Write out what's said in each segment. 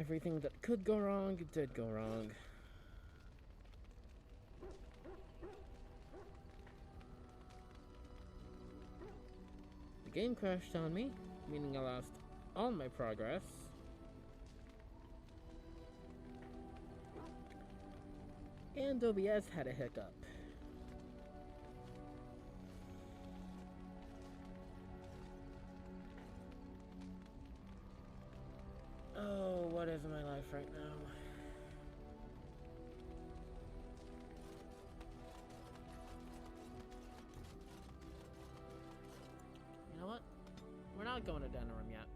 Everything that could go wrong did go wrong. The game crashed on me, meaning I lost all my progress. And OBS had a hiccup. Oh, what is my life right now? You know what? We're not going to Denerim yet.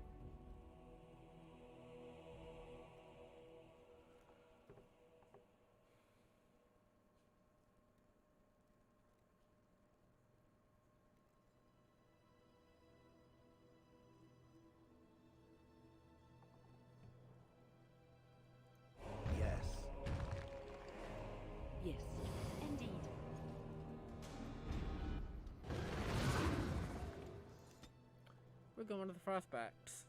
Yes. Yes, indeed. We're going to the Frostbacks.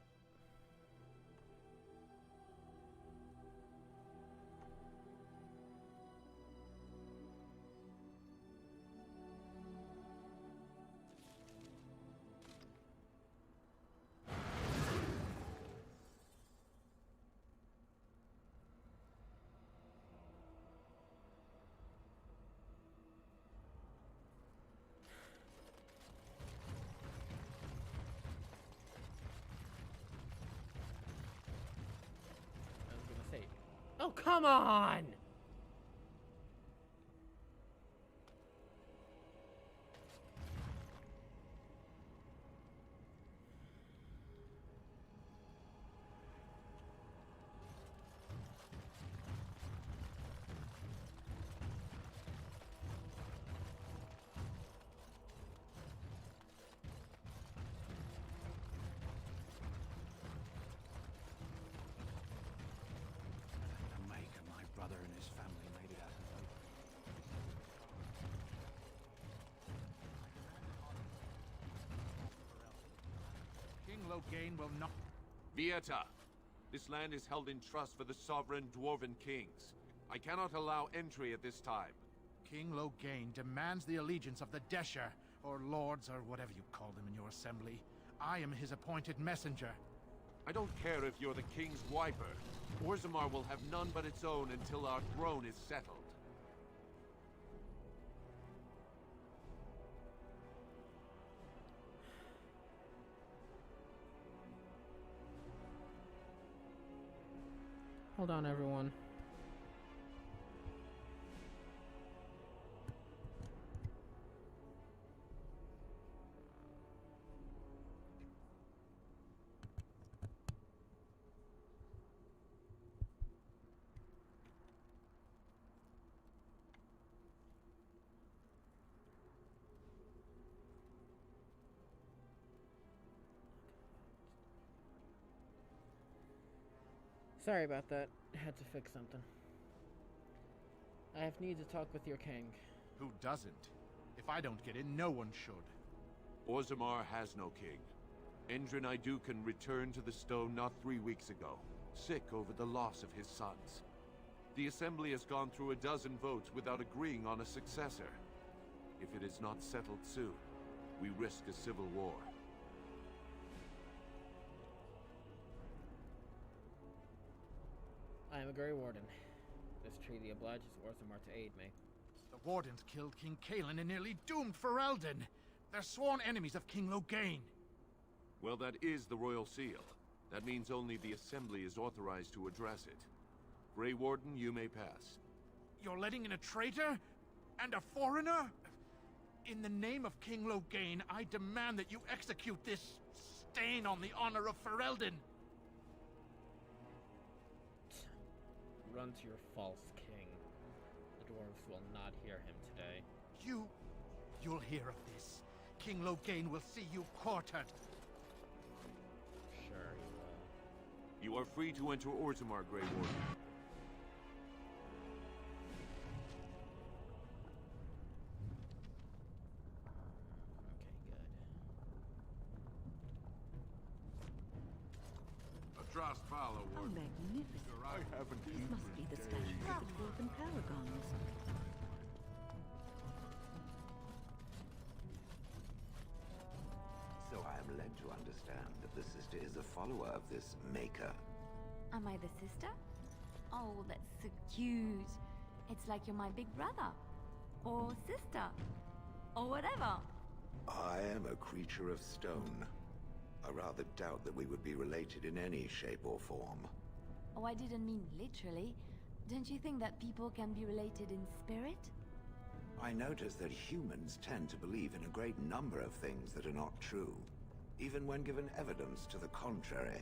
I was gonna say, oh, come on! The maker, my brother and his family made it out of King Loghain will not... Vieta, this land is held in trust for the sovereign dwarven kings. I cannot allow entry at this time. King Loghain demands the allegiance of the Desher, or lords, or whatever you call them in your assembly. I am his appointed messenger. I don't care if you're the king's wiper. Orzammar will have none but its own until our throne is settled. Hold on, everyone. Sorry about that. Had to fix something. I have need to talk with your king. Who doesn't? If I don't get in, no one should. Orzammar has no king. Endrin Idukan returned to the stone not 3 weeks ago, sick over the loss of his sons. The assembly has gone through a dozen votes without agreeing on a successor. If it is not settled soon, we risk a civil war. I am a Grey Warden. This treaty obliges Orzammar to aid me. The Wardens killed King Cailan and nearly doomed Ferelden. They're sworn enemies of King Loghain. Well, that is the royal seal. That means only the assembly is authorized to address it. Grey Warden, you may pass. You're letting in a traitor? And a foreigner? In the name of King Loghain, I demand that you execute this stain on the honor of Ferelden. Run to your false king. The dwarves will not hear him today. You'll hear of this. King Loghain will see you quartered. Sure he will. You are free to enter Orzammar, Grey Warden. Okay, good. fast follow, How Warden. magnificent. I haven't These eaten must be the in statues days. of the dwarven paragons. So I am led to understand that the sister is a follower of this maker. Am I the sister? Oh, that's so cute. It's like you're my big brother. Or sister. Or whatever. I am a creature of stone. I rather doubt that we would be related in any shape or form. Oh, I didn't mean literally. Don't you think that people can be related in spirit? I notice that humans tend to believe in a great number of things that are not true, even when given evidence to the contrary.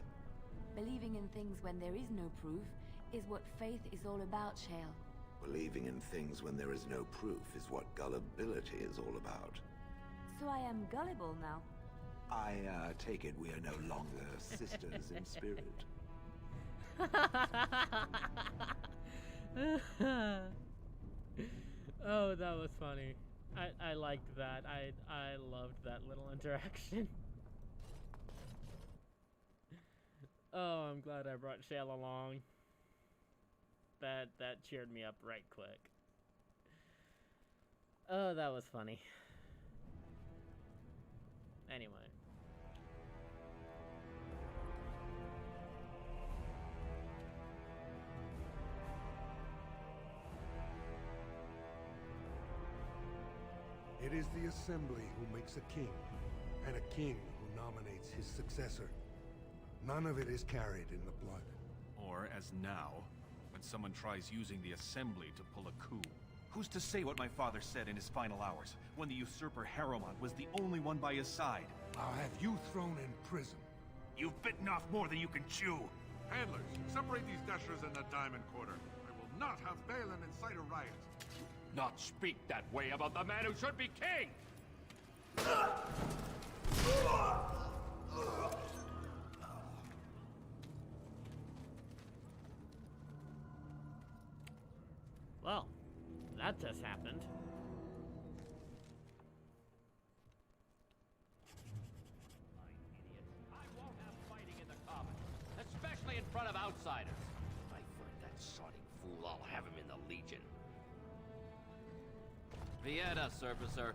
Believing in things when there is no proof is what faith is all about, Shale. Believing in things when there is no proof is what gullibility is all about. So I am gullible now. I take it we are no longer sisters in spirit. Oh, that was funny. I liked that. I loved that little interaction. Oh, I'm glad I brought Shale along. That cheered me up right quick. Oh, that was funny. Anyway. It is the Assembly who makes a king, and a king who nominates his successor. None of it is carried in the blood. Or, as now, when someone tries using the Assembly to pull a coup. Who's to say what my father said in his final hours, when the usurper Harrowmont was the only one by his side? I'll have you thrown in prison. You've bitten off more than you can chew! Handlers, separate these dashers in the Diamond Quarter. I will not have Balin incite a riot. Not speak that way about the man who should be king! Well, that just happened. I won't have fighting in the Commons, especially in front of outsiders. If I find that sodding fool, I'll have him in the Legion. Vieta, Surfacer.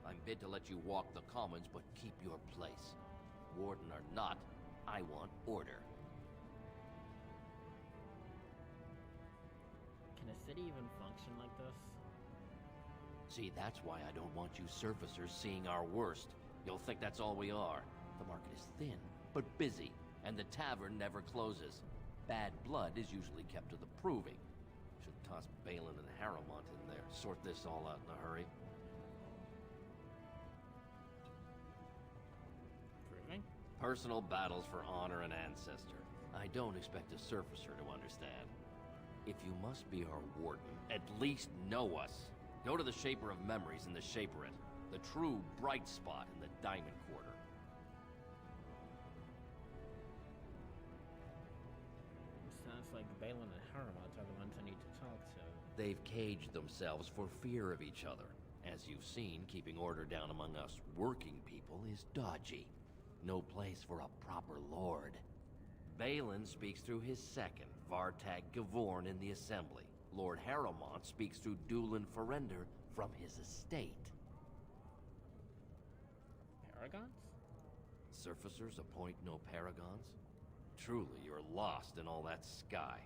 I'm bid to let you walk the Commons, but keep your place. Warden or not, I want order. Can a city even function like this? See, that's why I don't want you surfacers seeing our worst. You'll think that's all we are. The market is thin, but busy, and the tavern never closes. Bad blood is usually kept to the proving. Should toss Balin and Harrowmont in there, sort this all out in a hurry. Proving? Personal battles for honor and ancestor. I don't expect a surfacer to understand. If you must be our warden, at least know us. Go to the Shaper of Memories in the Shaperate, the true bright spot in the Diamond Quarter. Sounds like Balin and Harrowmont are the ones I need to talk to. They've caged themselves for fear of each other. As you've seen, keeping order down among us working people is dodgy. No place for a proper lord. Balin speaks through his second, Vartag Gavorn, in the Assembly. Lord Harrowmont speaks through Dulin Ferender from his estate. Paragons? Surfacers appoint no paragons? Truly, you're lost in all that sky.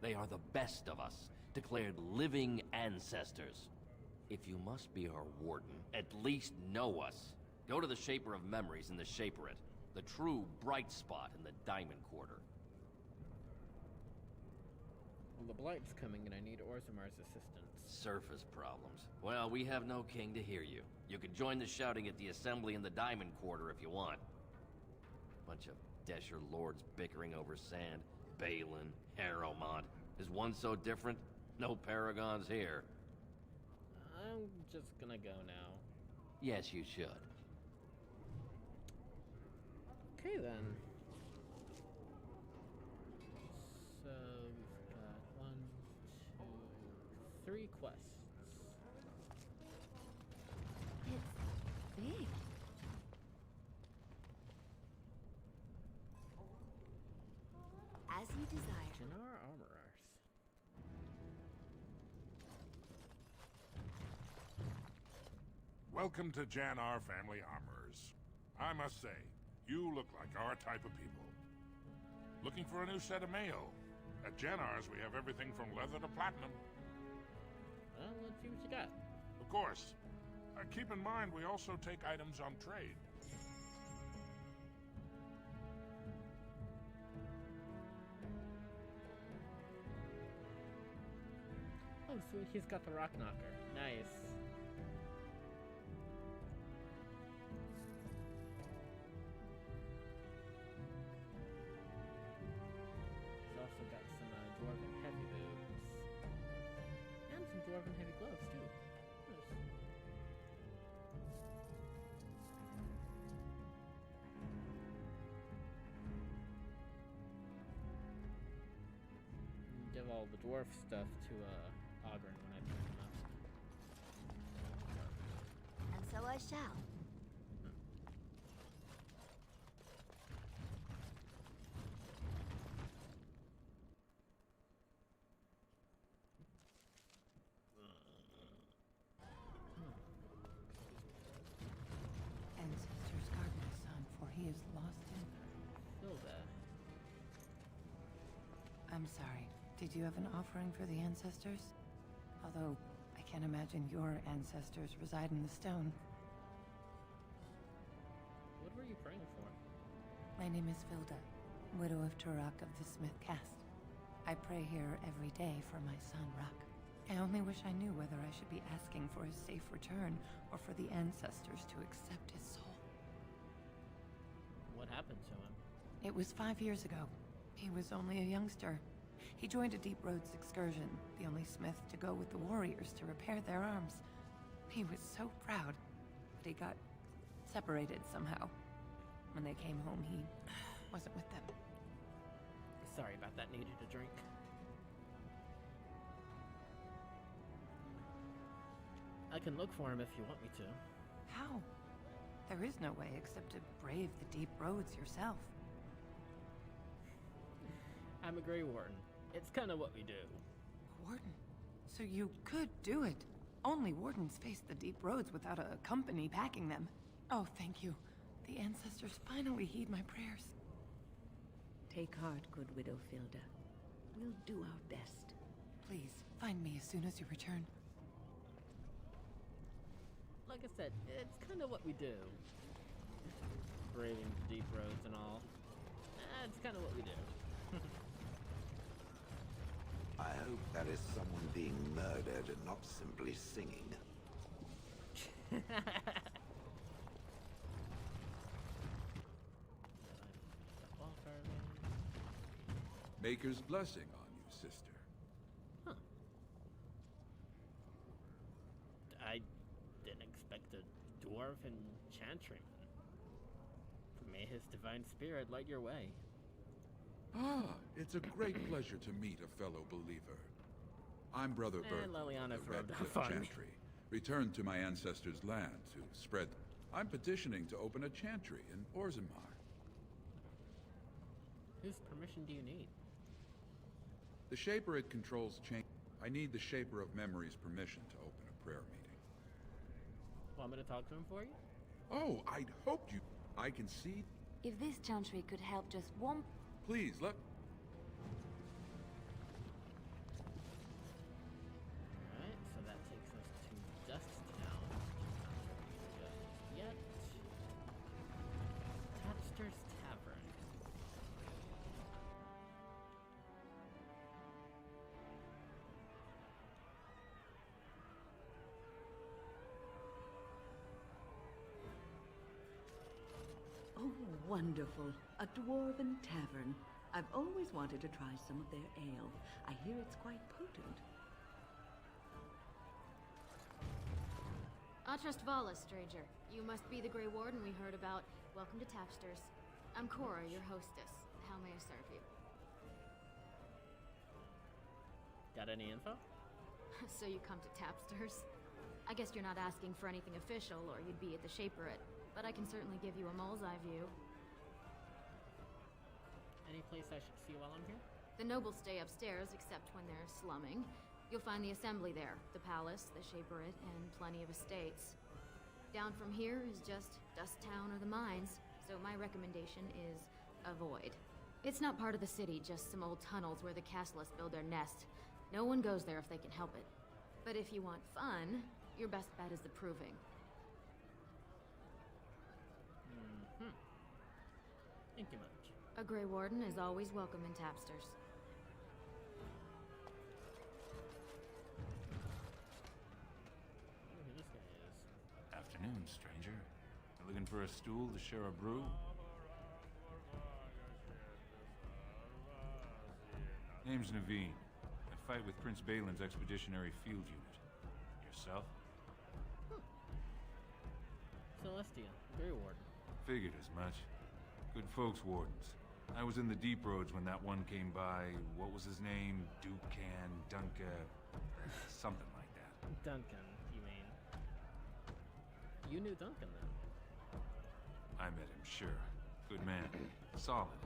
They are the best of us, declared living ancestors. If you must be our warden, at least know us. Go to the Shaper of Memories in the Shaperate, the true bright spot in the Diamond Quarter. Well, the Blight's coming and I need Orzamar's assistance. Surface problems. Well, we have no king to hear you. You can join the shouting at the Assembly in the Diamond Quarter if you want. Bunch of Desher lords bickering over sand. Balin, Harrowmont. Is one so different? No paragons here. I'm just gonna go now. Yes, you should. Okay then. So we've got 1, 2, 3 quests. It's big. Welcome to Jan-Ar Family Armorers. I must say, you look like our type of people. Looking for a new set of mail? At Jan-Ar's, we have everything from leather to platinum. Well, let's see what you got. Of course. Keep in mind, we also take items on trade. Oh, sweet, he's got the rock knocker. Nice. He's also got some dwarven heavy boots. And some dwarven heavy gloves, too. Nice. Give all the dwarf stuff to Ogren when I pick him up. And so I shall. Ancestors guard my son, for he is lost in... Hilda. I'm sorry. Did you have an offering for the ancestors? Although, I can't imagine your ancestors reside in the stone. What were you praying for? My name is Vilda, widow of Turok of the Smith Caste. I pray here every day for my son, Rock. I only wish I knew whether I should be asking for his safe return or for the ancestors to accept his soul. What happened to him? It was 5 years ago. He was only a youngster. He joined a Deep Roads excursion, the only smith to go with the warriors to repair their arms. He was so proud, but he got separated somehow. When they came home, he wasn't with them. Sorry about that, needed a drink. I can look for him if you want me to. How? There is no way except to brave the Deep Roads yourself. I'm a Grey Warden. It's kind of what we do. A warden? So you could do it. Only wardens face the Deep Roads without a company backing them. Oh, thank you. The ancestors finally heed my prayers. Take heart, good widow Filda. We'll do our best. Please, find me as soon as you return. Like I said, it's kind of what we do. Braving the deep roads and all. It's kind of what we do. I hope that is someone being murdered and not simply singing. Maker's blessing on you, sister. Huh. I didn't expect a dwarf and chantryman. May his divine spirit light your way. Ah, it's a great pleasure to meet a fellow believer. I'm Brother Bert, Liliana's the Red rubbed Cliff off on me. Chantry, returned to my ancestors' land to spread... I'm petitioning to open a chantry in Orzammar. Whose permission do you need? The Shaper it controls change. I need the Shaper of Memory's permission to open a prayer meeting. Want me to talk to him for you? Oh, I'd hoped you... I can see... If this chantry could help just one... Please, let... Alright, so that takes us to Dusttown. Not yet. Tapster's Tavern. Oh, wonderful. A dwarven tavern. I've always wanted to try some of their ale. I hear it's quite potent. Atrust Vala, stranger. You must be the Grey Warden we heard about. Welcome to Tapster's. I'm Cora, your hostess. How may I serve you? Got any info? So you come to Tapster's? I guess you're not asking for anything official, or you'd be at the Shaperate. But I can certainly give you a mole's eye view. Any place I should see while I'm here? The nobles stay upstairs, except when they're slumming. You'll find the assembly there, the palace, the Shaperate, and plenty of estates. Down from here is just Dust Town or the mines, so my recommendation is avoid. It's not part of the city, just some old tunnels where the castlists build their nest. No one goes there if they can help it. But if you want fun, your best bet is the Proving. Thank you much. A Grey Warden is always welcome in Tapsters. Who this guy is. Afternoon, stranger. You looking for a stool to share a brew? Name's Naveen. I fight with Prince Balin's Expeditionary Field Unit. Yourself? Celestia, Grey Warden. Figured as much. Good folks, Wardens. I was in the deep roads when that one came by. What was his name? Dukan, Dunka... something like that. Duncan, you mean? You knew Duncan then? I met him, sure. Good man. Solid.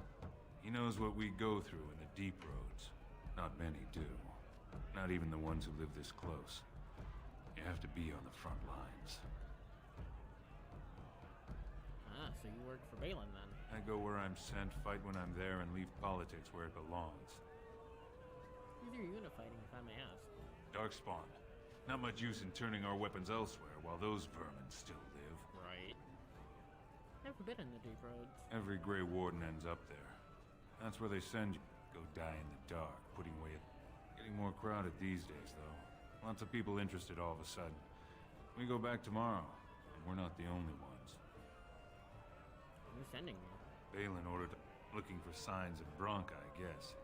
He knows what we go through in the deep roads. Not many do. Not even the ones who live this close. You have to be on the front lines. Ah, so you work for Balin then? I go where I'm sent, fight when I'm there, and leave politics where it belongs. Who's your unit fighting, if I may ask? Darkspawn. Not much use in turning our weapons elsewhere while those vermin still live. Right. Never been in the deep roads. Every Grey Warden ends up there. That's where they send you. Go die in the dark, putting away at... Getting more crowded these days, though. Lots of people interested all of a sudden. We go back tomorrow, and we're not the only ones. Who's sending you? Balin ordered... looking for signs of Bronca, I guess.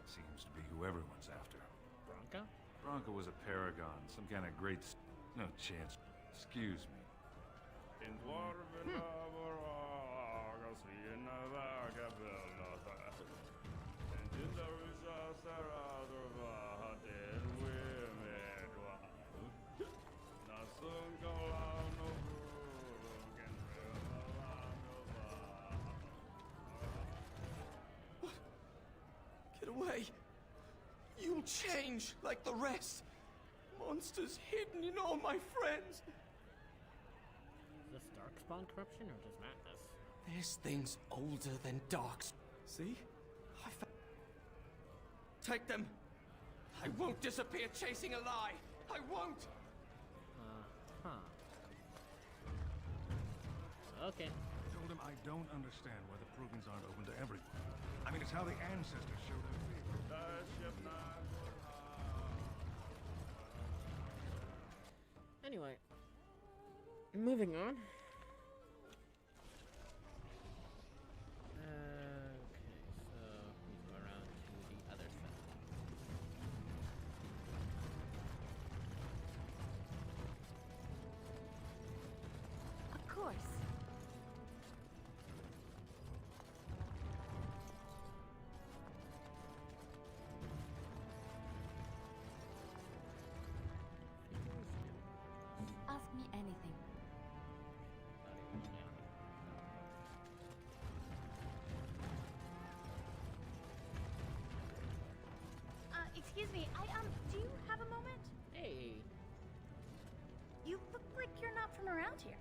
Seems to be who everyone's after. Bronca? Bronca was a paragon, some kind of great... No chance. Excuse me. Get away! You'll change like the rest. Monsters hidden in all my friends. Is this Darkspawn corruption or just madness? This thing's older than Darks. See? Take them! I won't disappear chasing a lie! I won't! Okay. I told him I don't understand why the provings aren't open to everyone. I mean, it's how the ancestors show their faith. Anyway, moving on. Okay, so we go around to the other side. Of course. Ask me anything. Excuse me, do you have a moment? Hey. You look like you're not from around here.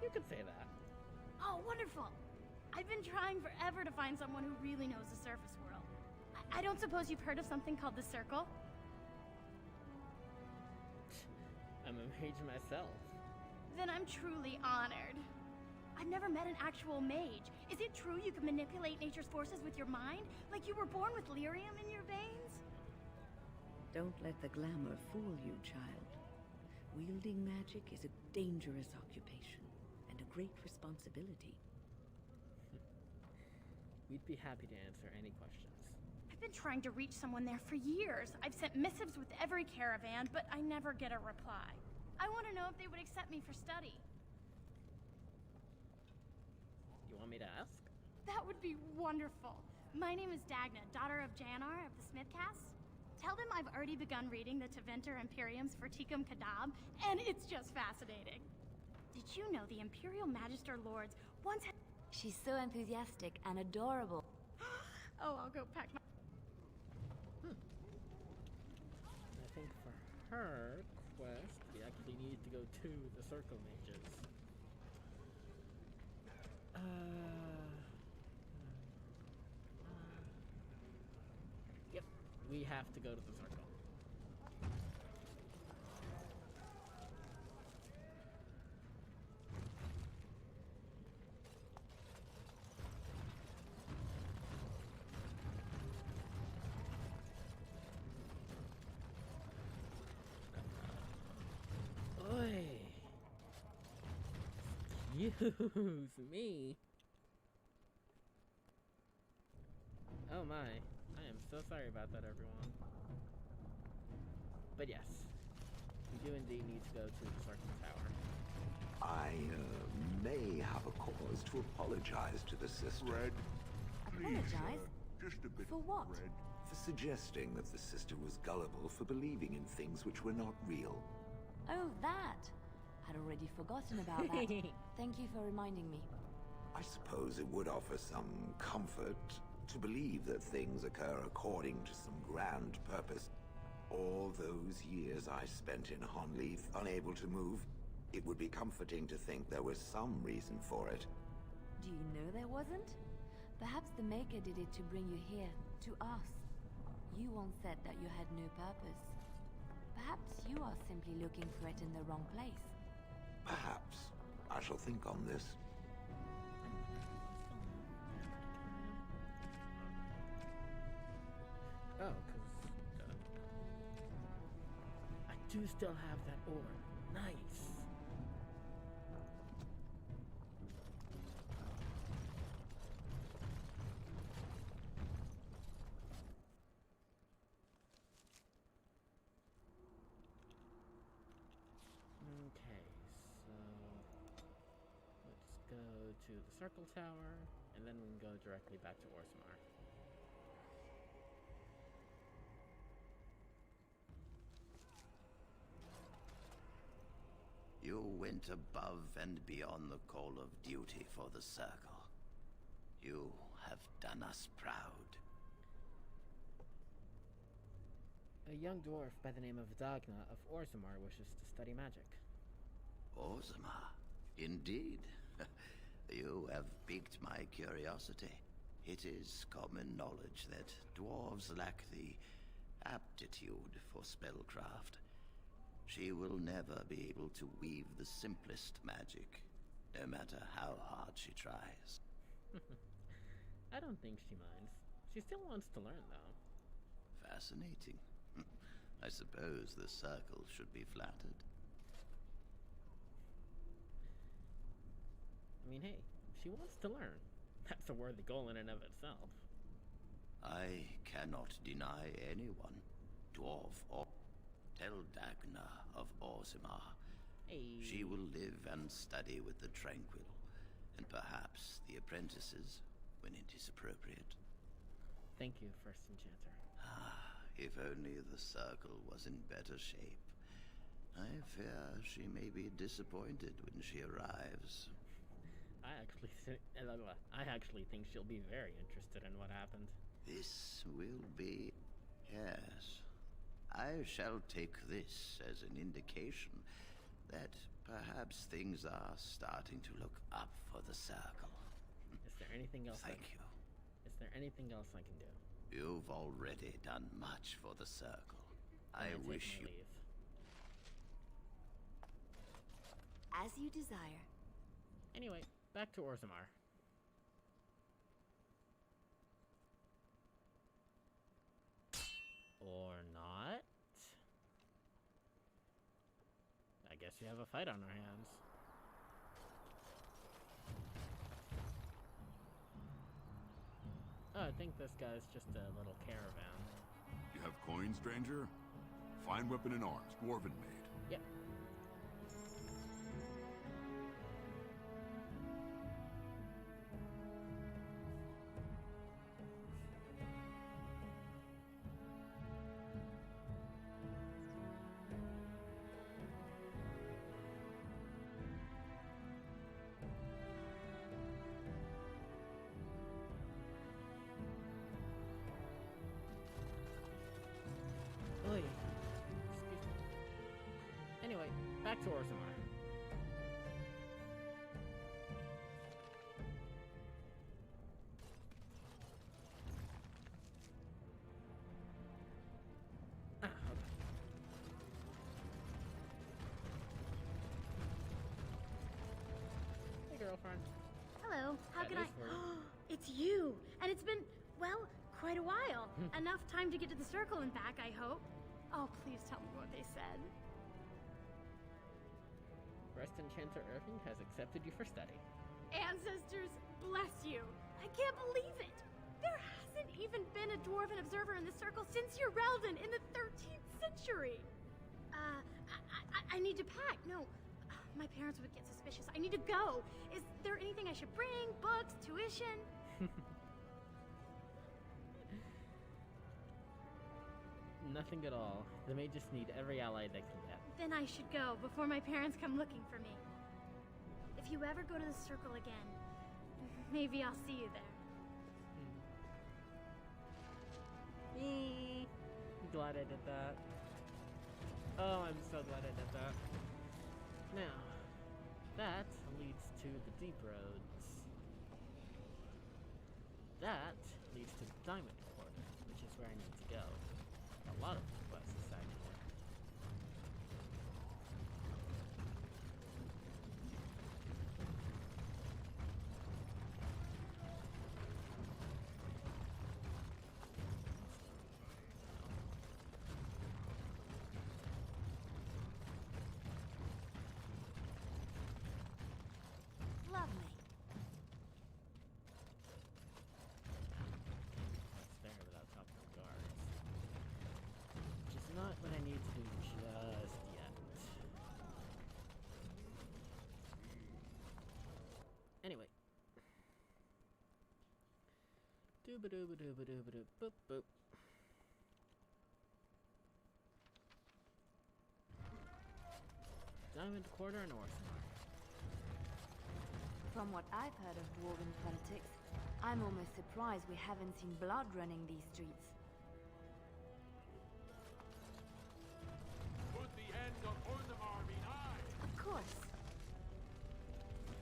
You could say that. Oh, wonderful. I've been trying forever to find someone who really knows the surface world. I don't suppose you've heard of something called the Circle? I'm a mage myself. Then I'm truly honored. I've never met an actual mage. Is it true you can manipulate nature's forces with your mind? Like you were born with lyrium in your veins? Don't let the glamour fool you, child. Wielding magic is a dangerous occupation, and a great responsibility. We'd be happy to answer any questions. I've been trying to reach someone there for years. I've sent missives with every caravan, but I never get a reply. I want to know if they would accept me for study. You want me to ask? That would be wonderful. My name is Dagna, daughter of Janar of the Smithcast. Tell them I've already begun reading the Tevinter Imperiums for Tikum Kadab, and it's just fascinating. Did you know the Imperial Magister Lords once had... She's so enthusiastic and adorable. Oh, I'll go pack my... I think for her quest, yeah, I can actually need to go to the circle mages. Yep, we have to go to the circle. Oi! Excuse me. Oh my. I am so sorry about that, everyone. But yes, we do indeed need to go to the circle tower. I may have a cause to apologize to the sister. Fred, Apologize? just a bit For what? Fred. For suggesting that the sister was gullible for believing in things which were not real. Oh, that! Had already forgotten about that. Thank you for reminding me. I suppose it would offer some comfort to believe that things occur according to some grand purpose. All those years I spent in Honleith, unable to move, it would be comforting to think there was some reason for it. Do you know there wasn't? Perhaps the Maker did it to bring you here, to us. You once said that you had no purpose. Perhaps you are simply looking for it in the wrong place. Perhaps. I shall think on this. Oh, because I do still have that ore. Nice. Okay, so let's go to the circle tower, and then we can go directly back to Orsamar. You went above and beyond the call of duty for the Circle. You have done us proud. A young dwarf by the name of Dagna of Orsamar wishes to study magic. Orzammar, indeed. You have piqued my curiosity. It is common knowledge that dwarves lack the aptitude for spellcraft. She will never be able to weave the simplest magic, no matter how hard she tries. I don't think she minds. She still wants to learn, though. Fascinating. I suppose the Circle should be flattered. I mean, hey, she wants to learn. That's a worthy goal in and of itself. I cannot deny anyone, dwarf or... Tell Dagna of Orzammar. Hey. She will live and study with the Tranquil, and perhaps the apprentices, when it is appropriate. Thank you, First Enchanter. If only the Circle was in better shape. I fear she may be disappointed when she arrives. I actually think she'll be very interested in what happened. This will be... yes. I shall take this as an indication that perhaps things are starting to look up for the Circle. Is there anything else? Thank you. Is there anything else I can do? You've already done much for the Circle. I wish you... Leave. As you desire. Anyway, back to Orzammar. Or not? I guess we have a fight on our hands. Oh, I think this guy's just a little caravan. You have coin, stranger? Fine weapon and arms, dwarven made. Yep. Oi. Excuse me. to Orzammar. Ah, okay. Hey, girlfriend. Hello, how That can I... is for you. It's you! And it's been, well, quite a while. Enough time to get to the circle and back, I hope. Oh, please tell me what they said. Rest Enchanter Irving has accepted you for study. Ancestors, bless you. I can't believe it. There hasn't even been a dwarven observer in the circle since Urelden in the 13th century. I need to pack. No, my parents would get suspicious. I need to go. Is there anything I should bring? Books? Tuition? Nothing at all. They may just need every ally they can get. Then I should go before my parents come looking for me. If you ever go to the circle again, maybe I'll see you there. I'm glad I did that. Oh, I'm so glad I did that. Now, that leads to the deep roads. That leads to the Diamond Quarter, which is where I need to go. A lot of quests actually. Lovely. It's there without talking to guards. Which is not what I need to do just yet. Anyway. Dooba-dooba-dooba-dooba-doo, boop boop. Diamond Quarter and Orzammar. From what I've heard of dwarven politics, I'm almost surprised we haven't seen blood running these streets. Could the end of Orzammar be nigh? Of course. To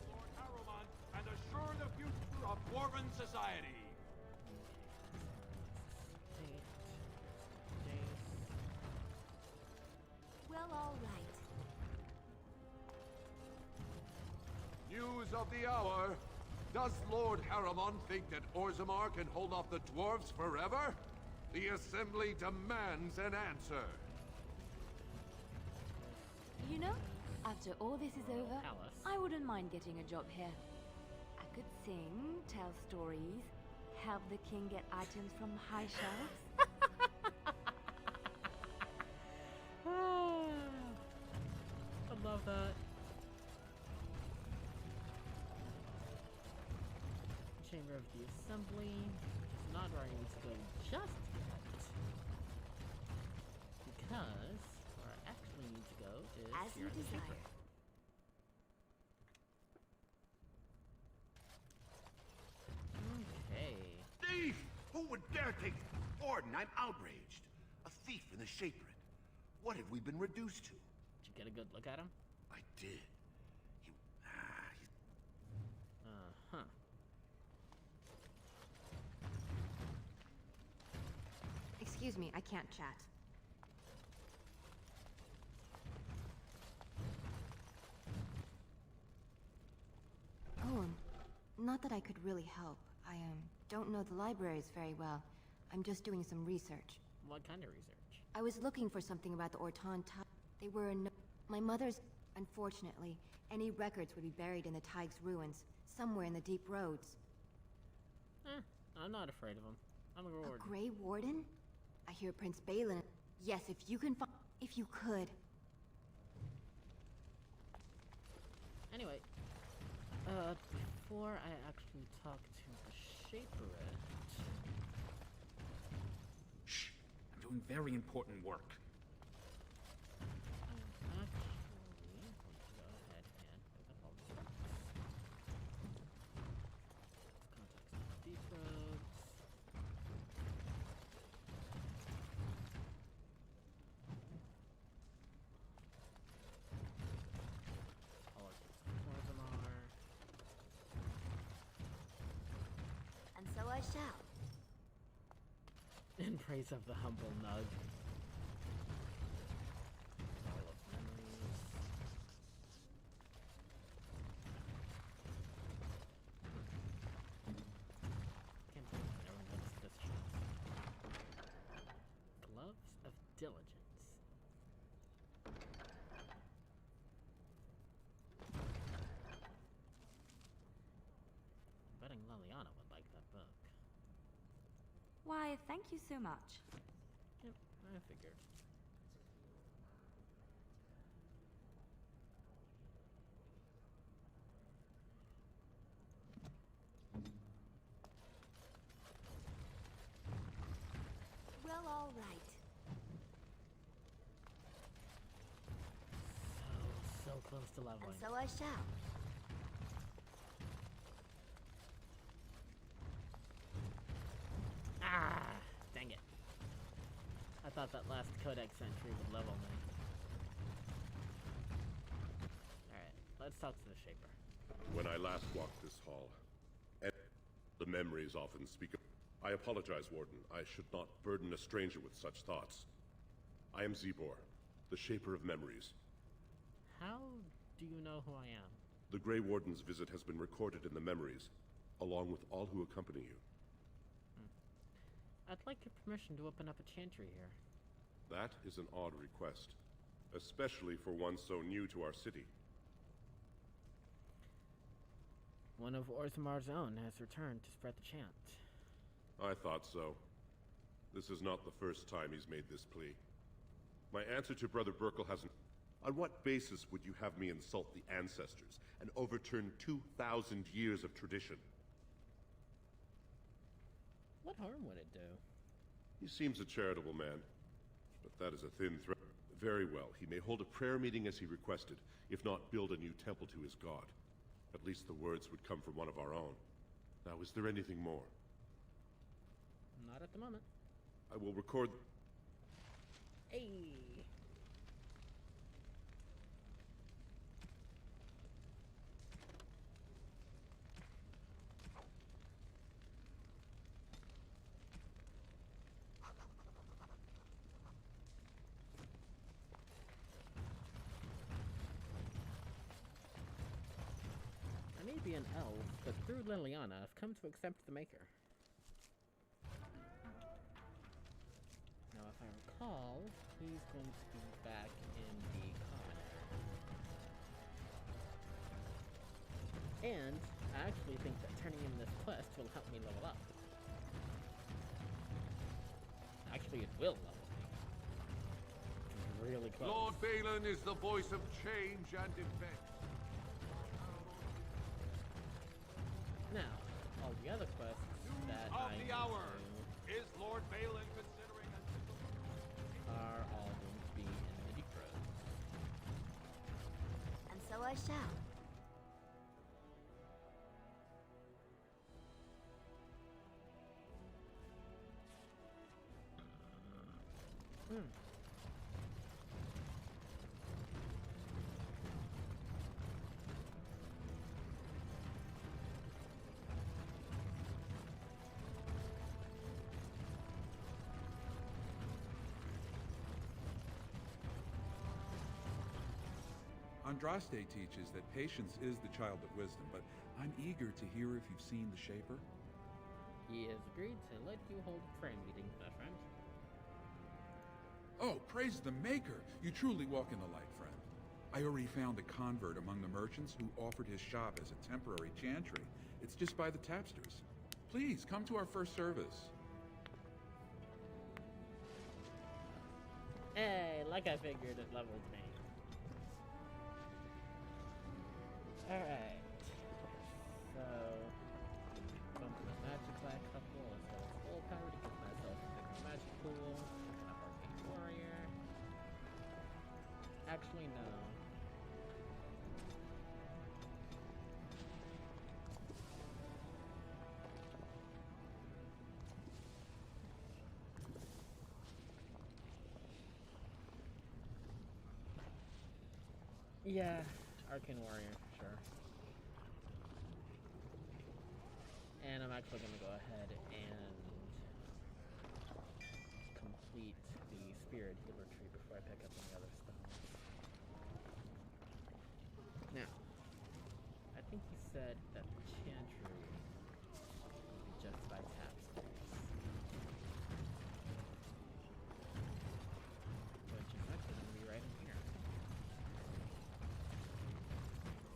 Lord Harrowman and assure the future of Dwarven society. Well, all right. News of the hour. Does Lord Harrowman think that Orzammar can hold off the dwarves forever? The Assembly demands an answer. You know, after all this is over, Alice. I wouldn't mind getting a job here. I could sing, tell stories, help the king get items from the high shelves. I love that. Chamber of the Assembly. It's not where I need to go just yet. Because where I actually need to go is As here you in the desire. Chamber. Okay. Thief! Who would dare take Orden? I'm outraged. A thief in the Shapered. What have we been reduced to? Did you get a good look at him? I did. He's Uh-huh. Excuse me, I can't chat. Oh, not that I could really help. I don't know the libraries very well. I'm just doing some research. What kind of research? I was looking for something about the Orton Tide. They were in my mother's... Unfortunately, any records would be buried in the Tig's ruins, somewhere in the deep roads. I'm not afraid of him. I'm a warden. A Grey Warden? I hear Prince Balin. Yes, if you can find... If you could. Anyway, before I actually talk to the Shapered... Shh! I'm doing very important work. I'm actually going to go ahead and pick up all these books. Contacts the deep roads. I shall. In praise of the humble nug. All of memories. Can't believe I never noticed this shit. Gloves of Diligence. Betting Liliana would like that book. Why, thank you so much. Yep, I figured. Well, all right. So close to leveling. And so I shall. Ah, dang it. I thought that last codex entry would level me. Alright, let's talk to the Shaper. When I last walked this hall, the memories often speak of... I apologize, Warden. I should not burden a stranger with such thoughts. I am Zebor, the Shaper of Memories. How do you know who I am? The Grey Warden's visit has been recorded in the memories, along with all who accompany you. I'd like your permission to open up a chantry here. That is an odd request, especially for one so new to our city. One of Orzamar's own has returned to spread the chant. I thought so. This is not the first time he's made this plea. My answer to Brother Burkle hasn't... On what basis would you have me insult the ancestors and overturn 2,000 years of tradition? What harm would it do? He seems a charitable man, but that is a thin thread. Very well, he may hold a prayer meeting as he requested, if not build a new temple to his god. At least the words would come from one of our own. Now, is there anything more? Not at the moment. I will record... Hey! I may be an elf, but through Liliana, I've come to accept the Maker. Now, if I recall, he's going to be back in the common area. And I actually think that turning in this quest will help me level up. Actually, it will level me. It's really close. Lord Balin is the voice of change and defense. Now, all the other quests that Of I the need hour. to Is Lord Balin considering a... are all going to be in the deep road. And so I shall. Andraste teaches that patience is the child of wisdom, but I'm eager to hear if you've seen the Shaper. He has agreed to let you hold a prayer meeting, my friend. Oh, praise the Maker! You truly walk in the light, friend. I already found a convert among the merchants who offered his shop as a temporary chantry. It's just by the tapsters. Please, come to our first service. Hey, like I figured, it leveled me. Alright. So, bump the magic by a couple as well as full power to give myself a bigger magic pool. An arcane warrior. Actually, no. Yeah, arcane warrior, for sure. And I'm actually going to go ahead and complete the Spirit Healer tree before I pick up any other stones. Now, I think he said that the chantry would be just by tapestries. Which is actually going to be right in here.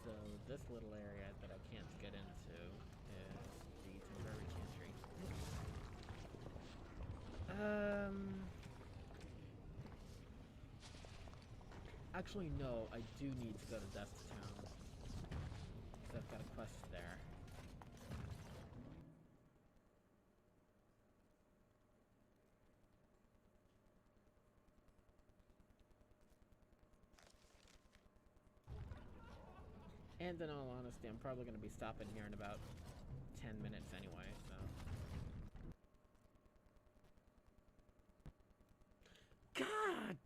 So this little area that I can't get into is the temporary chantry. Actually, no, I do need to go to Dust Town. Because I've got a quest there. And in all honesty, I'm probably going to be stopping here in about 10 minutes anyway, so... God!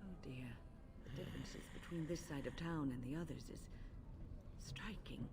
Oh dear. The differences between this side of town and the others is striking.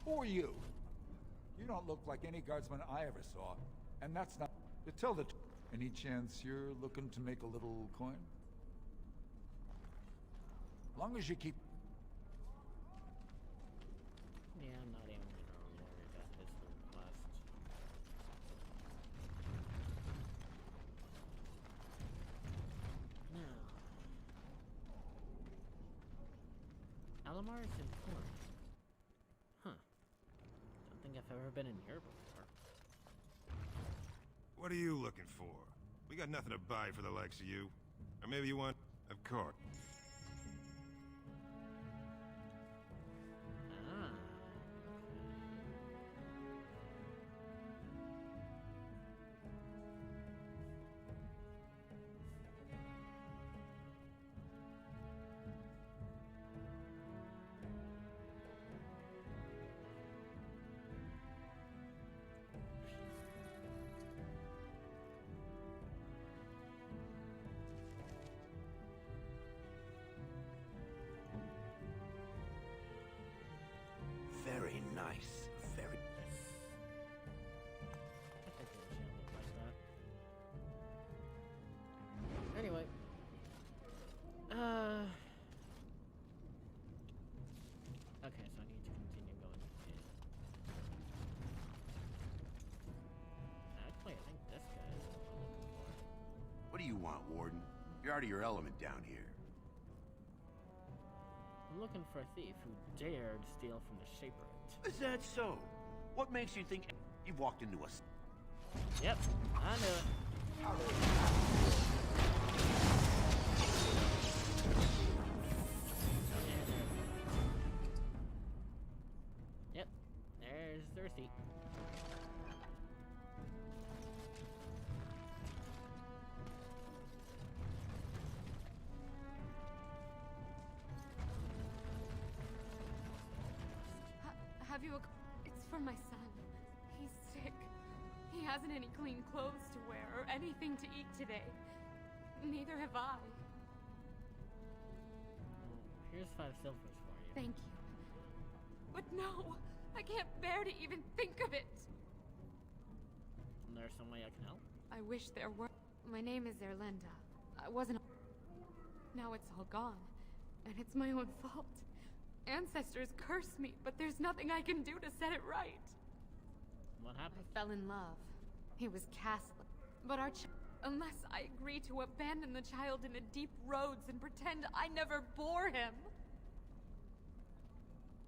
Who are you? You don't look like any guardsman I ever saw. And that's not... To tell the truth, any chance you're looking to make a little coin? Long as you keep... Yeah, I'm not even gonna worry about this request. Now... Alamar is important. Huh. Don't think I've ever been in here before. What are you looking for? We got nothing to buy for the likes of you. Or maybe you want a cart. Ah. Very nice. Very... I think it should look like that. Anyway. Okay, so I need to continue going in. Actually, I think this guy is what I'm looking for. What do you want, Warden? You're out of your element down here. I'm looking for a thief who dared steal from the Shaper. Is that so? What makes you think you've walked into a... Yep, I knew it. Yep, there's the receipt. Have you a... It's for my son. He's sick. He hasn't any clean clothes to wear or anything to eat today. Neither have I. Here's 5 silvers for you. Thank you. But no! I can't bear to even think of it! There's some way I can help? I wish there were. My name is Erlinda. I wasn't... Now it's all gone. And it's my own fault. Ancestors cursed me, but there's nothing I can do to set it right. What happened? I fell in love. He was Catholic. But unless I agree to abandon the child in the deep roads and pretend I never bore him...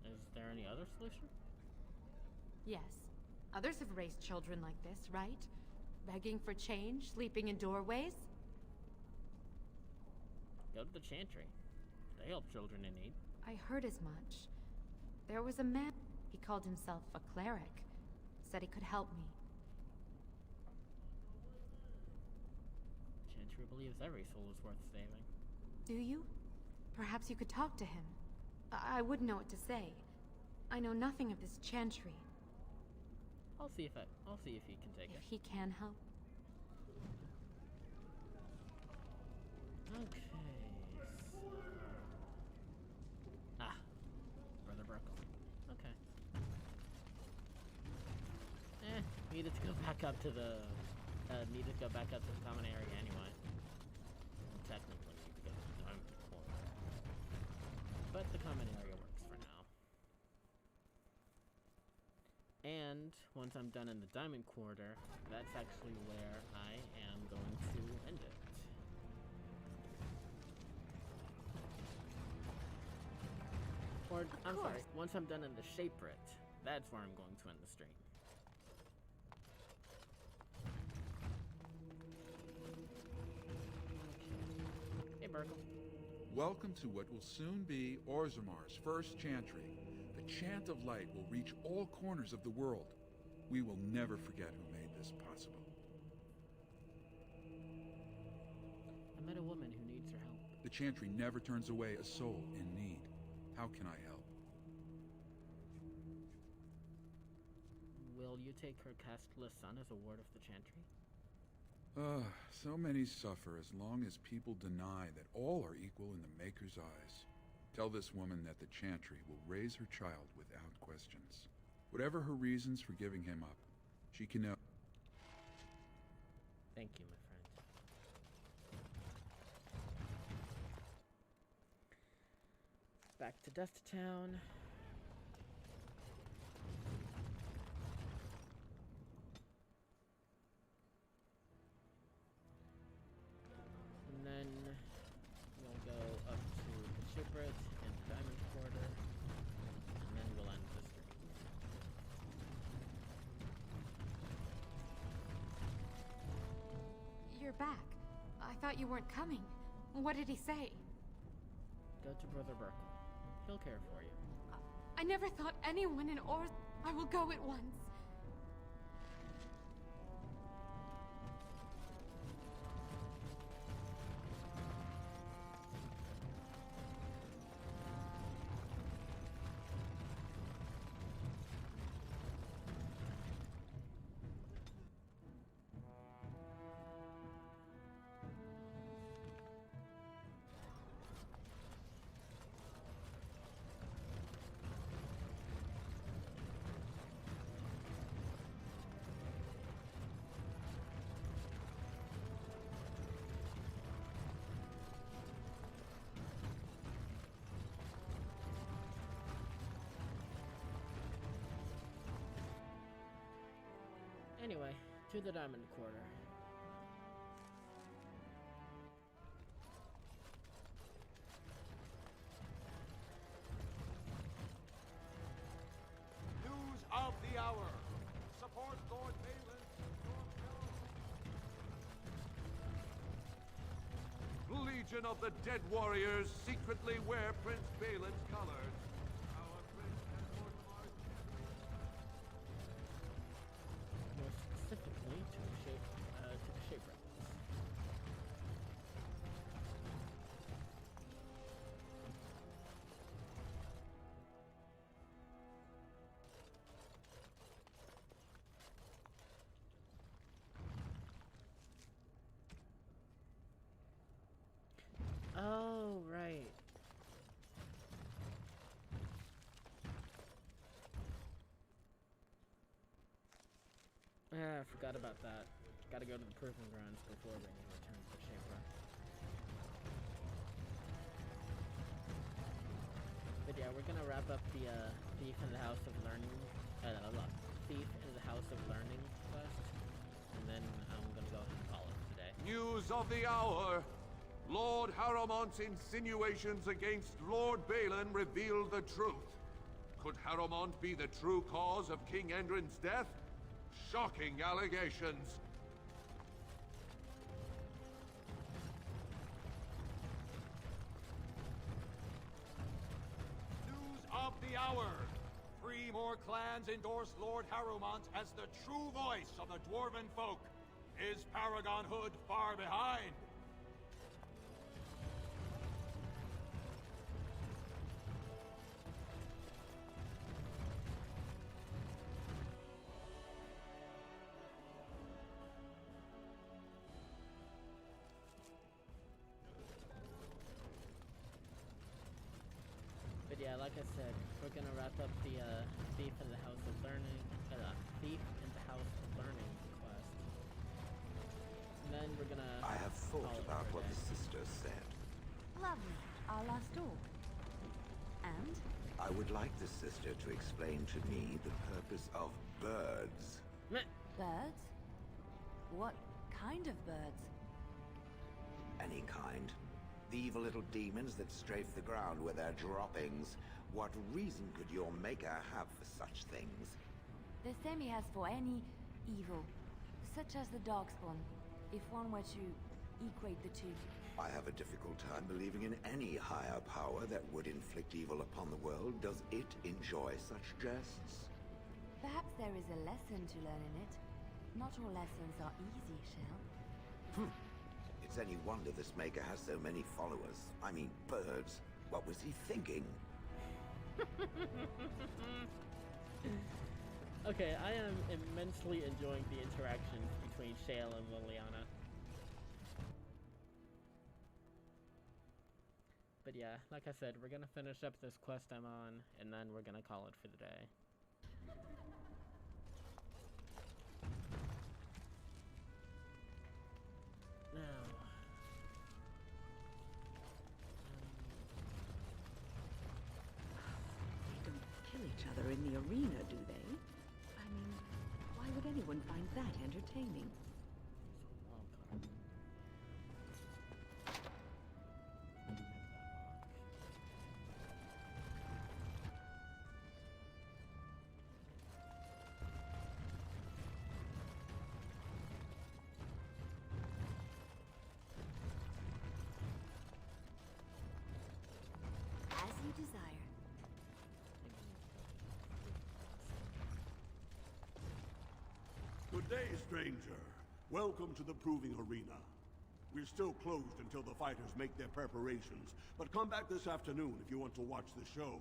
Is there any other solution? Yes. Others have raised children like this, right? Begging for change, sleeping in doorways? Go to the Chantry. They help children in need. I heard as much. There was a man. He called himself a cleric. Said he could help me. Chantry believes every soul is worth saving. Do you? Perhaps you could talk to him. I wouldn't know what to say. I know nothing of this Chantry. I'll see if he can take it. If he can help. Okay, so... Brother Burkle. Okay. Needed to go back up to the... common area anyway. Technically, need to go to the diamond quarter. But the common area works for now. And once I'm done in the diamond quarter, that's actually where I am going to end it. Or, I'm sorry, once I'm done in the Shaperate, that's where I'm going to end the stream. Hey, Burkle. Welcome to what will soon be Orzamar's first chantry. The chant of light will reach all corners of the world. We will never forget who made this possible. I met a woman who needs your help. The chantry never turns away a soul in need. How can I help? Will you take her castless son as a ward of the Chantry? So many suffer as long as people deny that all are equal in the Maker's eyes. Tell this woman that the Chantry will raise her child without questions. Whatever her reasons for giving him up, she can know. Thank you, my friend. Back to Dust Town. And then we'll go up to the Shipwreck and the Diamond Quarter, and then we'll end the stream. You're back. I thought you weren't coming. What did he say? Go to Brother Burkle. He'll care for you. I never thought anyone in Orz... I will go at once. Anyway, to the Diamond Quarter. News of the hour. Support Lord Balin. Legion of the Dead Warriors secretly wear Prince Balin's colors. Our Prince and Orzamar's More specifically to the Shapewrecks. I forgot about that. Gotta go to the Proving Grounds before we return to Shapra. But yeah, we're gonna wrap up the Thief in the House of Learning, Thief in the House of Learning quest, and then I'm gonna go ahead and call it today. News of the hour! Lord Harrowmont's insinuations against Lord Balin reveal the truth. Could Harrowmont be the true cause of King Endrin's death? Shocking allegations. News of the hour. 3 more clans endorse Lord Harrowmont as the true voice of the Dwarven folk. Is Paragon Hood far behind? But yeah, like I said, we're gonna wrap up the Thief in the House of Learning, Thief in the House of Learning quest. And then we're gonna. I have thought about what the sister said. Lovely. Our last talk. And? I would like the sister to explain to me the purpose of birds. Birds? What kind of birds? Any kind. The evil little demons that strafe the ground with their droppings. What reason could your maker have for such things? The same he has for any evil, such as the Darkspawn, if one were to equate the two. I have a difficult time believing in any higher power that would inflict evil upon the world. Does it enjoy such jests? Perhaps there is a lesson to learn in it. Not all lessons are easy, Shell. It's any wonder this maker has so many followers. I mean, birds. What was he thinking? Okay, I am immensely enjoying the interactions between Shale and Liliana. But yeah, like I said, we're gonna finish up this quest I'm on, and then we're gonna call it for the day. Now, They don't kill each other in the arena, do they? I mean, why would anyone find that entertaining? As you desire. Good day, stranger. Welcome to the Proving Arena. We're still closed until the fighters make their preparations, but come back this afternoon if you want to watch the show.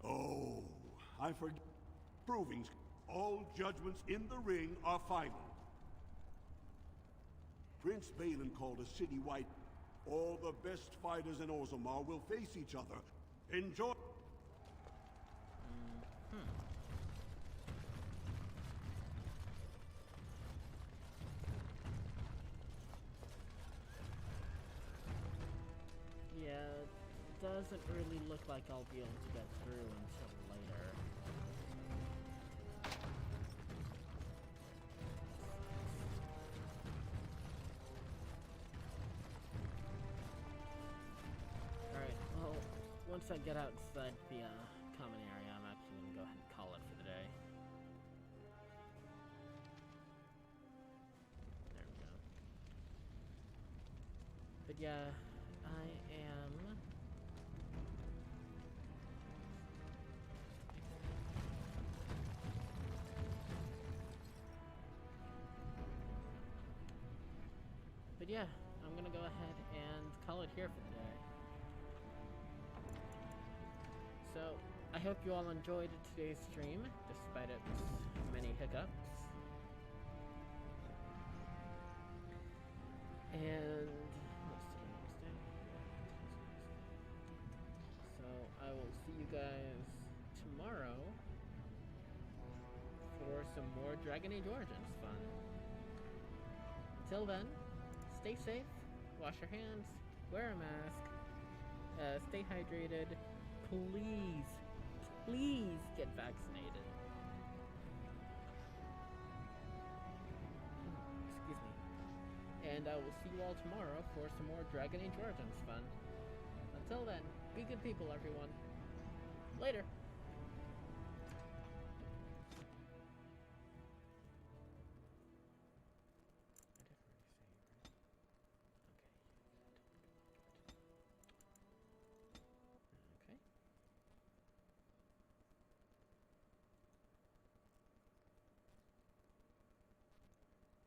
Oh, I forget. Provings. All judgments in the ring are final. Prince Balin called a citywide. All the best fighters in Orzammar will face each other. Enjoy. Yeah, it doesn't really look like I'll be able to get through until later. Alright, well, once I get outside the common area, I'm actually gonna go ahead and call it for the day. There we go. But yeah, I am... But yeah, I'm gonna go ahead and call it here for the day. So, I hope you all enjoyed today's stream, despite its many hiccups. And what's today's day? So I will see you guys tomorrow Dragon Age Origins fun. Until then, stay safe, wash your hands, wear a mask, stay hydrated, please get vaccinated. Excuse me. And I will see you all tomorrow for some more Dragon Age Origins fun. Until then, be good people, everyone. Later.